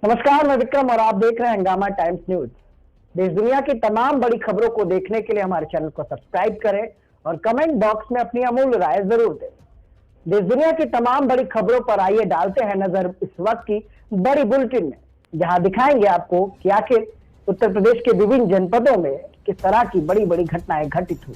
नमस्कार, मैं विक्रम और आप देख रहे हैं हंगामा टाइम्स न्यूज। देश दुनिया की तमाम बड़ी खबरों को देखने के लिए हमारे चैनल को सब्सक्राइब करें और कमेंट बॉक्स में अपनी अमूल्य राय जरूर दें। देश दुनिया की तमाम बड़ी खबरों पर आइए डालते हैं नजर इस वक्त की बड़ी बुलेटिन में, जहां दिखाएंगे आपको कि आखिर उत्तर प्रदेश के विभिन्न जनपदों में किस तरह की बड़ी बड़ी घटनाएं घटित हुई।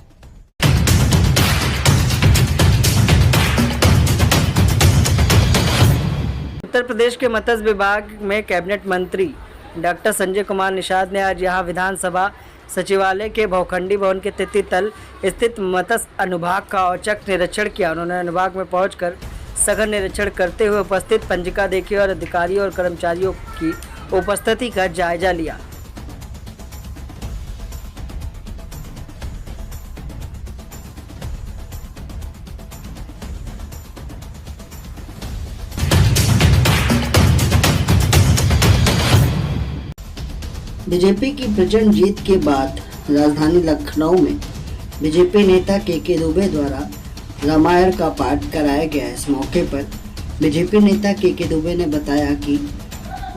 उत्तर प्रदेश के मत्स्य विभाग में कैबिनेट मंत्री डॉक्टर संजय कुमार निषाद ने आज यहां विधानसभा सचिवालय के भवखंडी भवन के तृतीय तल स्थित मत्स्य अनुभाग का औचक निरीक्षण किया। उन्होंने अनुभाग में पहुंचकर सघन निरीक्षण करते हुए उपस्थित पंजिका देखी और अधिकारियों और कर्मचारियों की उपस्थिति का जायजा लिया। बीजेपी की प्रचंड जीत के बाद राजधानी लखनऊ में बीजेपी नेता के दुबे द्वारा रामायण का पाठ कराया गया। इस मौके पर बीजेपी नेता के दुबे ने बताया कि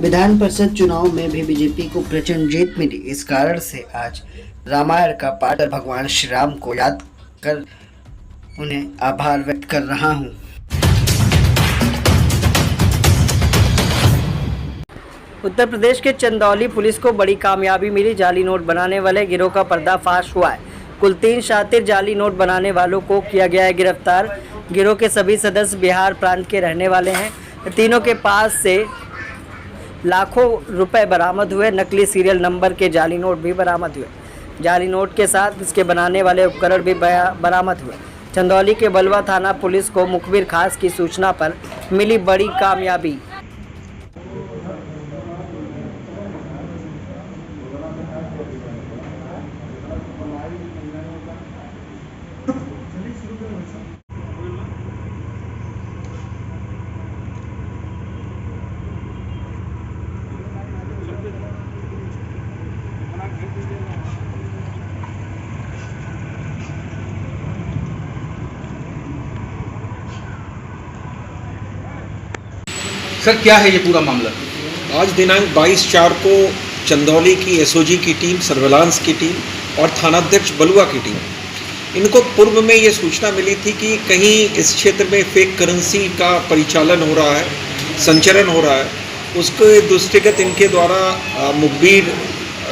विधान परिषद चुनाव में भी बीजेपी को प्रचंड जीत मिली। इस कारण से आज रामायण का पाठ कर भगवान श्री राम को याद कर उन्हें आभार व्यक्त कर रहा हूँ। उत्तर प्रदेश के चंदौली पुलिस को बड़ी कामयाबी मिली। जाली नोट बनाने वाले गिरोह का पर्दाफाश हुआ है। कुल 3 शातिर जाली नोट बनाने वालों को किया गया है गिरफ्तार। गिरोह के सभी सदस्य बिहार प्रांत के रहने वाले हैं। तीनों के पास से लाखों रुपए बरामद हुए। नकली सीरियल नंबर के जाली नोट भी बरामद हुए। जाली नोट के साथ इसके बनाने वाले उपकरण भी बरामद हुए। चंदौली के बलवा थाना पुलिस को मुखबिर खास की सूचना पर मिली बड़ी कामयाबी। सर, क्या है ये पूरा मामला? आज दिनांक 22/4 को चंदौली की एसओजी की टीम, सर्विलांस की टीम और थानाध्यक्ष बलुआ की टीम, इनको पूर्व में ये सूचना मिली थी कि कहीं इस क्षेत्र में फेक करेंसी का परिचालन हो रहा है, संचरण हो रहा है। उसके दृष्टिगत इनके द्वारा मुखबिर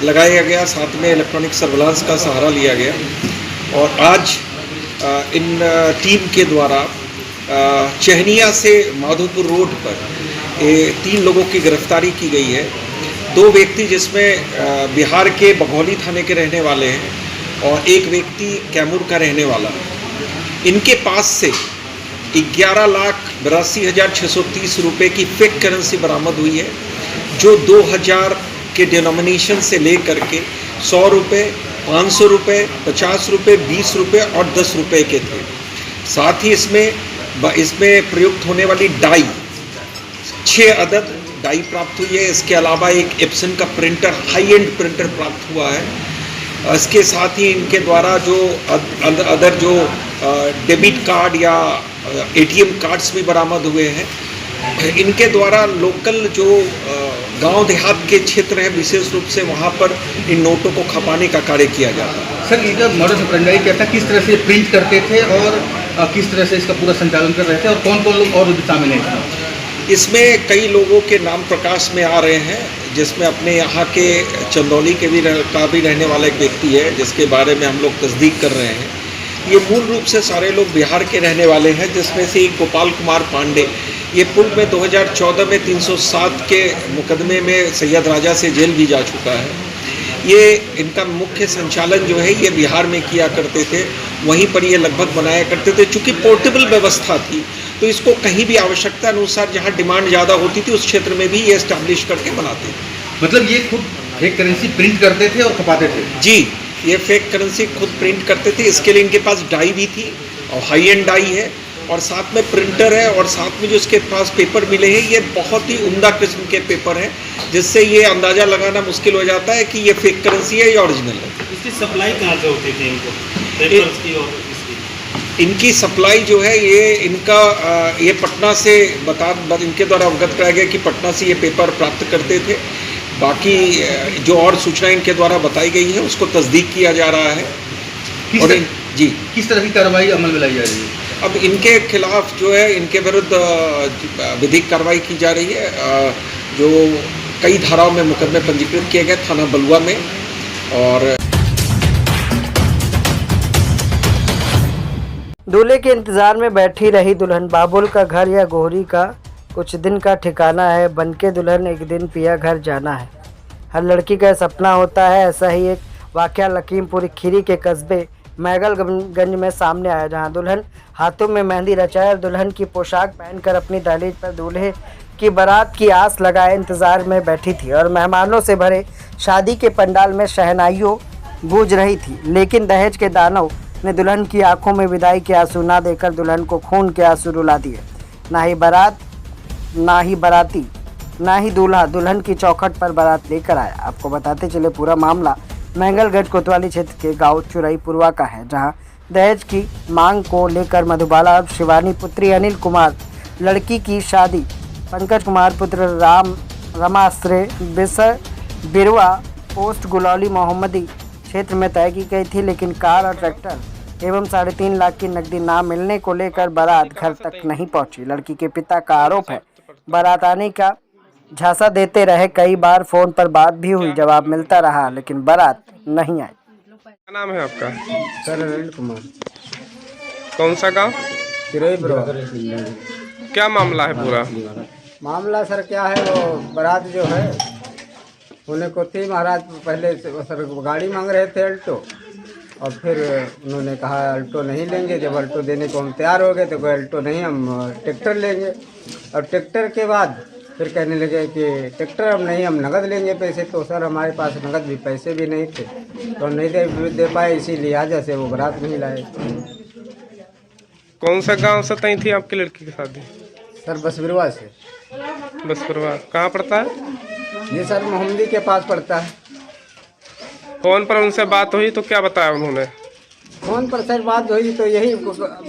लगाया गया, साथ में इलेक्ट्रॉनिक सर्विलांस का सहारा लिया गया और आज इन टीम के द्वारा चहनिया से माधोपुर रोड पर 3 लोगों की गिरफ्तारी की गई है। 2 व्यक्ति जिसमें बिहार के बघौली थाने के रहने वाले हैं और एक व्यक्ति कैमूर का रहने वाला है। इनके पास से 11,82,630 रुपये की फेक करेंसी बरामद हुई है, जो 2000 के डिनोमिनेशन से लेकर के 100 रुपये, 500 रुपये, 50 रुपये, 20 रुपये और 10 रुपये के थे। साथ ही इसमें प्रयुक्त होने वाली डाई 6 अदद डाई प्राप्त हुई है। इसके अलावा एक एप्सन का प्रिंटर, हाई एंड प्रिंटर प्राप्त हुआ है। इसके साथ ही इनके द्वारा जो अदर जो डेबिट कार्ड या एटीएम कार्ड्स भी बरामद हुए हैं। इनके द्वारा लोकल जो गांव देहात के क्षेत्र हैं, विशेष रूप से वहां पर इन नोटों को खपाने का कार्य किया जाता है। सर, इनका मॉडस ऑपरेंडी क्या था? किस तरह से प्रिंट करते थे और किस तरह से इसका पूरा संचालन कर रहे थे और कौन कौन लोग और शामिल हैं? इसमें कई लोगों के नाम प्रकाश में आ रहे हैं, जिसमें अपने यहाँ के चंदौली के भी रहने वाला एक व्यक्ति है, जिसके बारे में हम लोग तस्दीक कर रहे हैं। ये मूल रूप से सारे लोग बिहार के रहने वाले हैं, जिसमें से एक गोपाल कुमार पांडे, ये पूर्व में 2014 में 307 के मुकदमे में सैयद राजा से जेल भी जा चुका है। ये इनका मुख्य संचालन जो है ये बिहार में किया करते थे, वहीं पर ये लगभग बनाया करते थे। चूँकि पोर्टेबल व्यवस्था थी तो इसको कहीं भी आवश्यकता अनुसार जहाँ डिमांड ज़्यादा होती थी उस क्षेत्र में भी ये एस्टैब्लिश करके बनाते थे। मतलब ये खुद फेक करेंसी प्रिंट करते थे और खपाते थे? जी, ये फेक करेंसी खुद प्रिंट करते थे। इसके लिए इनके पास डाई भी थी और हाई एंड डाई है और साथ में प्रिंटर है और साथ में जो इसके पास पेपर मिले हैं ये बहुत ही उम्दा किस्म के पेपर हैं, जिससे ये अंदाज़ा लगाना मुश्किल हो जाता है कि ये फेक करेंसी है या ओरिजिनल है। इसकी सप्लाई कहाँ से होती थी इनको, पेपर्स की और इसकी? इनकी सप्लाई जो है ये इनका ये पटना से इनके द्वारा अवगत कराया गया कि पटना से ये पेपर प्राप्त करते थे। बाकी जो और सूचनाएं इनके द्वारा बताई गई है उसको तस्दीक किया जा रहा है। किस तरह की कार्रवाई अमल में लाई जा रही है? अब इनके खिलाफ जो है इनके विरुद्ध विधिक कार्रवाई की जा रही है। जो कई धाराओं में मुकदमे पंजीकृत किए गए थाना बलुआ में। और दूल्हे के इंतजार में बैठी रही दुल्हन, बाबुल का घर या गोहरी का कुछ दिन का ठिकाना है, बनके दुल्हन एक दिन पिया घर जाना है। हर लड़की का सपना होता है। ऐसा ही एक वाकया लखीमपुर खीरी के कस्बे मैगलगंज में सामने आया, जहां दुल्हन हाथों में मेहंदी रचाए और दुल्हन की पोशाक पहनकर अपनी दहलीज पर दूल्हे की बारात की आस लगाए इंतजार में बैठी थी और मेहमानों से भरे शादी के पंडाल में शहनाइयों गूंज रही थी। लेकिन दहेज के दानव ने दुल्हन की आंखों में विदाई के आंसू ना देकर दुल्हन को खून के आंसू रुला दिए। ना ही बारात, ना ही बाराती, ना ही दूल्हा दुल्हन की चौखट पर बारात लेकर आया। आपको बताते चले पूरा मामला मैंगलगढ़ कोतवाली क्षेत्र के गांव चुरईपुरवा का है, जहां दहेज की मांग को लेकर मधुबाला और शिवानी पुत्री अनिल कुमार लड़की की शादी पंकज कुमार पुत्र रमाश्रे बिसर बिरवा पोस्ट गुलौली मोहम्मदी क्षेत्र में तय की गई थी। लेकिन कार और ट्रैक्टर एवं 3.5 लाख की नकदी ना मिलने को लेकर बारात घर तक नहीं पहुंची। लड़की के पिता का आरोप है बारात आने का झांसा देते रहे, कई बार फोन पर बात भी हुई, जवाब मिलता रहा लेकिन बारात नहीं आई। क्या नाम है आपका? सर अनिल कुमार। कौन सा गांव? चुरईपुरवा। क्या मामला है पूरा? मामला सर क्या है, वो बारात जो है होने को थी। महाराज पहले सर गाड़ी मांग रहे थे अल्टो, और फिर उन्होंने कहा अल्टो नहीं लेंगे। जब अल्टो देने को हम तैयार हो गए तो कोई अल्टो नहीं, हम ट्रैक्टर लेंगे। और ट्रैक्टर के बाद फिर कहने लगे कि ट्रैक्टर हम नहीं, हम नगद लेंगे पैसे। तो सर हमारे पास नगद भी पैसे भी नहीं थे, तो हम नहीं दे पाए, इसी लिहाजा से वो बारात नहीं लाए। कौन सा गांव से तय थी आपकी लड़की की शादी? सर बसबिरवा से। बसपुरवा कहाँ पड़ता है? ये सर मोहम्मदी के पास पड़ता है। फोन पर उनसे बात हुई तो क्या बताया उन्होंने? फोन पर सर बात हुई तो यही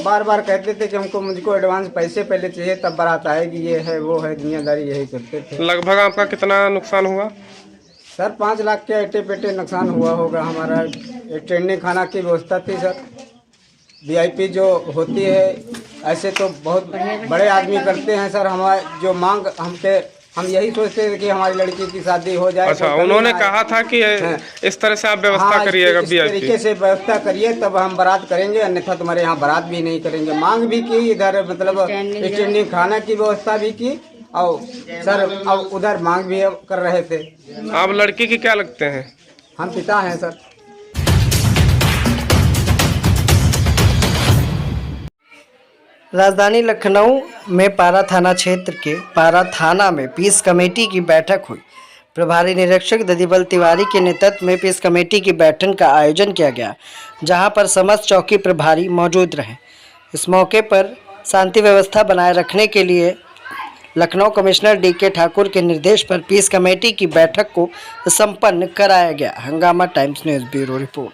बार बार कहते थे कि मुझको एडवांस पैसे पहले चाहिए तब बारात आएगी, ये है वो है, दुनियादारी यही करते थे। लगभग आपका कितना नुकसान हुआ? सर 5 लाख के एटे पेटे नुकसान हुआ होगा। हमारा एक ट्रेंडिंग खाना की व्यवस्था थी सर, VIP जो होती है, ऐसे तो बहुत बड़े आदमी करते हैं सर। हमारे जो मांग हम यही सोचते थे कि हमारी लड़की की शादी हो जाए। अच्छा, उन्होंने कहा था कि इस तरह से आप व्यवस्था करिएगा, इस तरीके से व्यवस्था करिए तब हम बारात करेंगे, अन्यथा तुम्हारे यहाँ बारात भी नहीं करेंगे। मांग भी की, इधर मतलब स्टैंडिंग खाना की व्यवस्था भी की, और सर अब उधर मांग भी कर रहे थे। आप लड़की की क्या लगते हैं? हम पिता हैं सर। राजधानी लखनऊ में पारा थाना क्षेत्र के पारा थाना में पीस कमेटी की बैठक हुई। प्रभारी निरीक्षक ददीबल तिवारी के नेतृत्व में पीस कमेटी की बैठक का आयोजन किया गया, जहां पर समस्त चौकी प्रभारी मौजूद रहे। इस मौके पर शांति व्यवस्था बनाए रखने के लिए लखनऊ कमिश्नर DK ठाकुर के निर्देश पर पीस कमेटी की बैठक को संपन्न कराया गया। हंगामा टाइम्स न्यूज़ ब्यूरो रिपोर्ट।